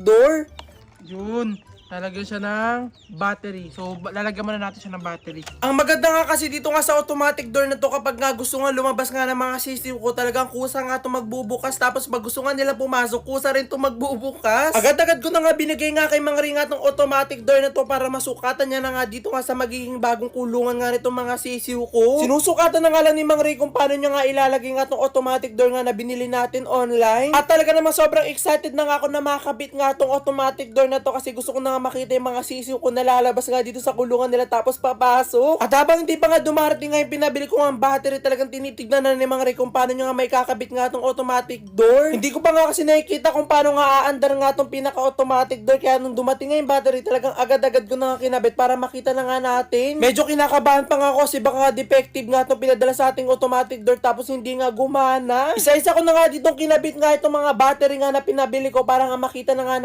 door. Yun. Lalagyan siya ng battery. So, lalagyan muna natin siya ng battery. Ang maganda nga kasi dito nga sa automatic door na to, kapag nga gusto nga lumabas nga ng mga sisiw ko, talagang kusa nga ito magbubukas. Tapos pag gusto nga nila pumasok, kusa rin ito magbubukas. Agad-agad ko na nga binigay nga kay Mang Ring itong automatic door na to para masukatan niya na nga dito nga sa magiging bagong kulungan nga nitong mga sisiw ko. Sinusukatan na nga lang ni Mang Ring kung paano niya nga ilalagay nga itong automatic door nga na binili natin online. At talaga naman sobrang excited na nga ako na makakabit nga itong automatic door na to, kasi gusto ko na nga makita yung mga sisiw ko na lalabas nga dito sa kulungan nila tapos papasok. At habang hindi pa nga dumarating nga yung pinabili ko nga ang battery, talagang tinitignan na ni Mang Ray kung paano nyo nga may kakabit nga itong automatic door. Hindi ko pa nga kasi nakikita kung paano nga aandar nga itong pinaka-automatic door, kaya nung dumating nga yung battery, talagang agad-agad ko na nga kinabit para makita na nga natin. Medyo kinakabahan pa nga ako kasi baka nga defective nga itong pinadala sa ating automatic door tapos hindi nga gumana. Isa-isa ko na nga ditong kinabit nga itong mga battery nga na pinabili ko para nga makita na nga natin